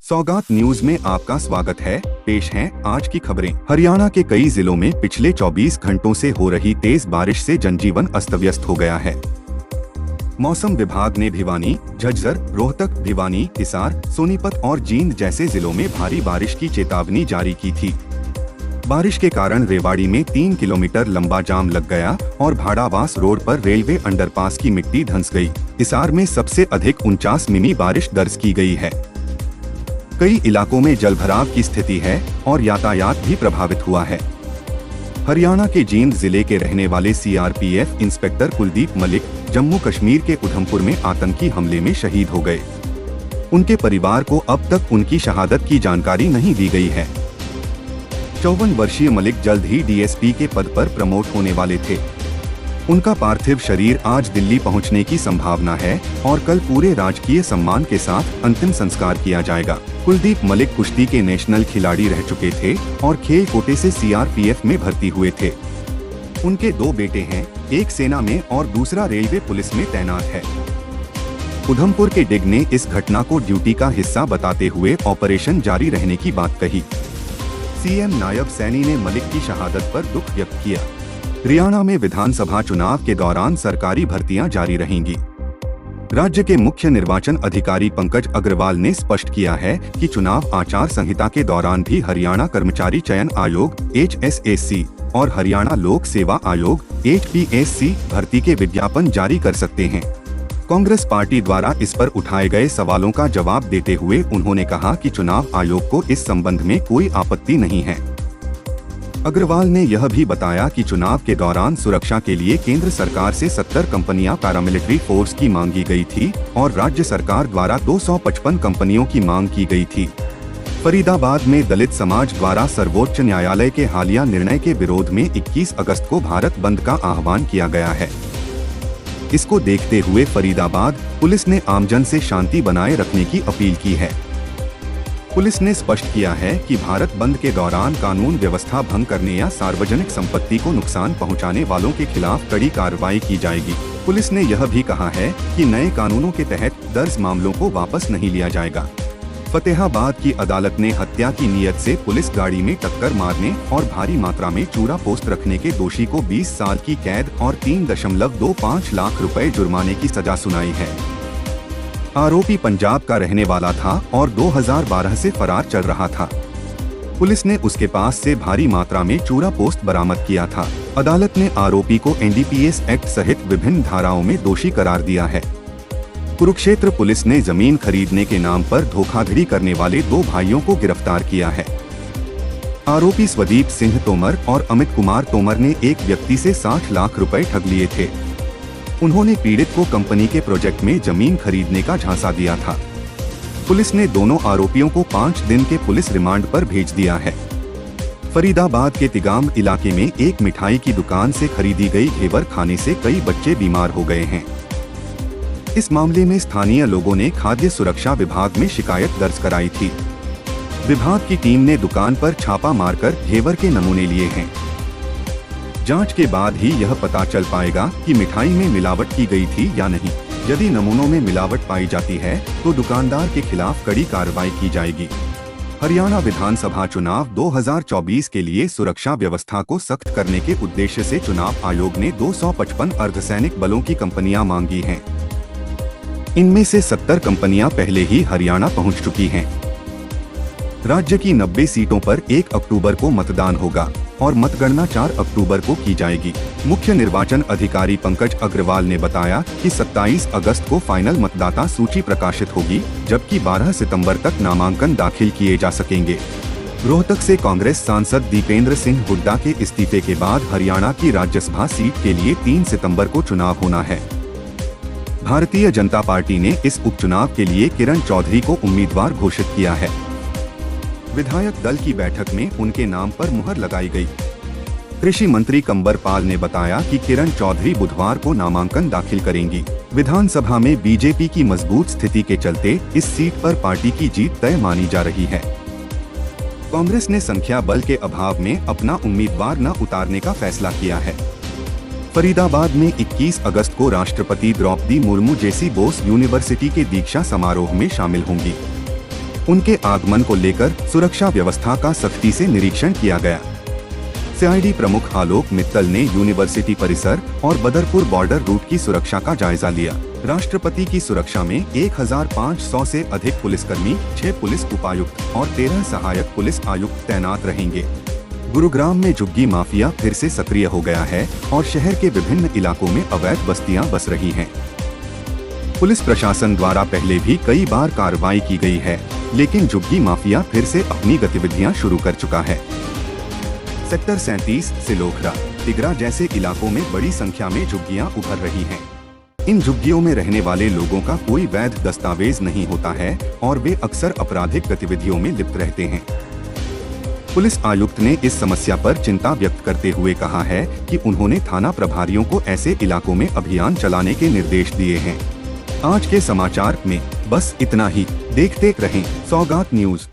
सौगात न्यूज में आपका स्वागत है। पेश हैं आज की खबरें। हरियाणा के कई जिलों में पिछले 24 घंटों से हो रही तेज बारिश से जनजीवन अस्त व्यस्त हो गया है। मौसम विभाग ने भिवानी, झज्जर, रोहतक, भिवानी, हिसार, सोनीपत और जींद जैसे जिलों में भारी बारिश की चेतावनी जारी की थी। बारिश के कारण रेवाड़ी में 3 किलोमीटर लंबा जाम लग गया और भाड़ावास रोड पर रेलवे अंडरपास की मिट्टी धंस गई। हिसार में सबसे अधिक 49 मिमी बारिश दर्ज की गई है। कई इलाकों में जलभराव की स्थिति है और यातायात भी प्रभावित हुआ है। हरियाणा के जींद जिले के रहने वाले सीआरपीएफ इंस्पेक्टर कुलदीप मलिक जम्मू कश्मीर के उधमपुर में आतंकी हमले में शहीद हो गए। उनके परिवार को अब तक उनकी शहादत की जानकारी नहीं दी गई है। 54 वर्षीय मलिक जल्द ही डीएसपी के पद पर प्रमोट होने वाले थे। उनका पार्थिव शरीर आज दिल्ली पहुंचने की संभावना है और कल पूरे राजकीय सम्मान के साथ अंतिम संस्कार किया जाएगा। कुलदीप मलिक कुश्ती के नेशनल खिलाड़ी रह चुके थे और खेल कोटे से सीआरपीएफ में भर्ती हुए थे। उनके 2 बेटे हैं, एक सेना में और दूसरा रेलवे पुलिस में तैनात है। उधमपुर के डिग ने इस घटना को ड्यूटी का हिस्सा बताते हुए ऑपरेशन जारी रहने की बात कही। सीएम नायब सैनी ने मलिक की शहादत पर दुख व्यक्त किया। हरियाणा में विधानसभा चुनाव के दौरान सरकारी भर्तियां जारी रहेंगी। राज्य के मुख्य निर्वाचन अधिकारी पंकज अग्रवाल ने स्पष्ट किया है कि चुनाव आचार संहिता के दौरान भी हरियाणा कर्मचारी चयन आयोग HSAC और हरियाणा लोक सेवा आयोग HPSC भर्ती के विज्ञापन जारी कर सकते हैं। कांग्रेस पार्टी द्वारा इस पर उठाए गए सवालों का जवाब देते हुए उन्होंने कहा कि चुनाव आयोग को इस संबंध में कोई आपत्ति नहीं है। अग्रवाल ने यह भी बताया कि चुनाव के दौरान सुरक्षा के लिए केंद्र सरकार से 70 कंपनियां पैरामिलिट्री फोर्स की मांगी गई थी और राज्य सरकार द्वारा 255 कंपनियों की मांग की गई थी। फरीदाबाद में दलित समाज द्वारा सर्वोच्च न्यायालय के हालिया निर्णय के विरोध में 21 अगस्त को भारत बंद का आह्वान किया गया है। इसको देखते हुए फरीदाबाद पुलिस ने आमजन से शांति बनाए रखने की अपील की है। पुलिस ने स्पष्ट किया है कि भारत बंद के दौरान कानून व्यवस्था भंग करने या सार्वजनिक संपत्ति को नुकसान पहुंचाने वालों के खिलाफ कड़ी कार्रवाई की जाएगी। पुलिस ने यह भी कहा है कि नए कानूनों के तहत दर्ज मामलों को वापस नहीं लिया जाएगा। फतेहाबाद की अदालत ने हत्या की नीयत से पुलिस गाड़ी में टक्कर मारने और भारी मात्रा में चूरा पोस्ट रखने के दोषी को 20 साल की कैद और 3.25 लाख रुपए जुर्माने की सजा सुनाई है। आरोपी पंजाब का रहने वाला था और 2012 से फरार चल रहा था। पुलिस ने उसके पास से भारी मात्रा में चूरा पोस्ट बरामद किया था। अदालत ने आरोपी को NDPS एक्ट सहित विभिन्न धाराओं में दोषी करार दिया है। कुरुक्षेत्र पुलिस ने जमीन खरीदने के नाम पर धोखाधड़ी करने वाले 2 भाइयों को गिरफ्तार किया है। आरोपी स्वदीप सिंह तोमर और अमित कुमार तोमर ने एक व्यक्ति से 60 लाख रुपए ठग लिए थे। उन्होंने पीड़ित को कंपनी के प्रोजेक्ट में जमीन खरीदने का झांसा दिया था। पुलिस ने दोनों आरोपियों को 5 दिन के पुलिस रिमांड पर भेज दिया है। फरीदाबाद के तिगाम इलाके में एक मिठाई की दुकान से खरीदी गई घेवर खाने से कई बच्चे बीमार हो गए हैं। इस मामले में स्थानीय लोगों ने खाद्य सुरक्षा विभाग में शिकायत दर्ज कराई थी। विभाग की टीम ने दुकान पर छापा मारकर घेवर के नमूने लिए हैं। जांच के बाद ही यह पता चल पाएगा कि मिठाई में मिलावट की गई थी या नहीं। यदि नमूनों में मिलावट पाई जाती है तो दुकानदार के खिलाफ कड़ी कार्रवाई की जाएगी। हरियाणा विधानसभा चुनाव 2024 के लिए सुरक्षा व्यवस्था को सख्त करने के उद्देश्य से चुनाव आयोग ने 255 अर्धसैनिक बलों की कंपनियां मांगी हैं। इनमें से 70 कंपनियां पहले ही हरियाणा पहुंच चुकी हैं। राज्य की 90 सीटों पर 1 अक्टूबर को मतदान होगा और मतगणना 4 अक्टूबर को की जाएगी। मुख्य निर्वाचन अधिकारी पंकज अग्रवाल ने बताया कि 27 अगस्त को फाइनल मतदाता सूची प्रकाशित होगी, जबकि 12 सितंबर तक नामांकन दाखिल किए जा सकेंगे। रोहतक से कांग्रेस सांसद दीपेंद्र सिंह हुड्डा के इस्तीफे के बाद हरियाणा की राज्यसभा सीट के लिए 3 सितंबर को चुनाव होना है। भारतीय जनता पार्टी ने इस उपचुनाव के लिए किरण चौधरी को उम्मीदवार घोषित किया है। विधायक दल की बैठक में उनके नाम पर मुहर लगाई गई। कृषि मंत्री कंवर पाल ने बताया कि किरण चौधरी बुधवार को नामांकन दाखिल करेंगी। विधानसभा में बीजेपी की मजबूत स्थिति के चलते इस सीट पर पार्टी की जीत तय मानी जा रही है। कांग्रेस ने संख्या बल के अभाव में अपना उम्मीदवार न उतारने का फैसला किया है। फरीदाबाद में 21 अगस्त को राष्ट्रपति द्रौपदी मुर्मू जेसी बोस यूनिवर्सिटी के दीक्षा समारोह में शामिल होंगी। उनके आगमन को लेकर सुरक्षा व्यवस्था का सख्ती से निरीक्षण किया गया। सीआईडी प्रमुख आलोक मित्तल ने यूनिवर्सिटी परिसर और बदरपुर बॉर्डर रूट की सुरक्षा का जायजा लिया। राष्ट्रपति की सुरक्षा में 1500 से अधिक पुलिसकर्मी, 6 पुलिस उपायुक्त और 13 सहायक पुलिस आयुक्त तैनात रहेंगे। गुरुग्राम में झुग्गी माफिया फिर से सक्रिय हो गया है और शहर के विभिन्न इलाकों में अवैध बस्तियां बस रही हैं। पुलिस प्रशासन द्वारा पहले भी कई बार कार्रवाई की गई है, लेकिन झुग्गी माफिया फिर से अपनी गतिविधियां शुरू कर चुका है। सेक्टर 37, सिलोखरा, तिगरा जैसे इलाकों में बड़ी संख्या में झुग्गियां उभर रही हैं। इन झुग्गियों में रहने वाले लोगों का कोई वैध दस्तावेज नहीं होता है और वे अक्सर आपराधिक गतिविधियों में लिप्त रहते हैं। पुलिस आयुक्त ने इस समस्या पर चिंता व्यक्त करते हुए कहा है कि उन्होंने थाना प्रभारियों को ऐसे इलाकों में अभियान चलाने के निर्देश दिए हैं। आज के समाचार में बस इतना ही। देखते रहें सौगात न्यूज।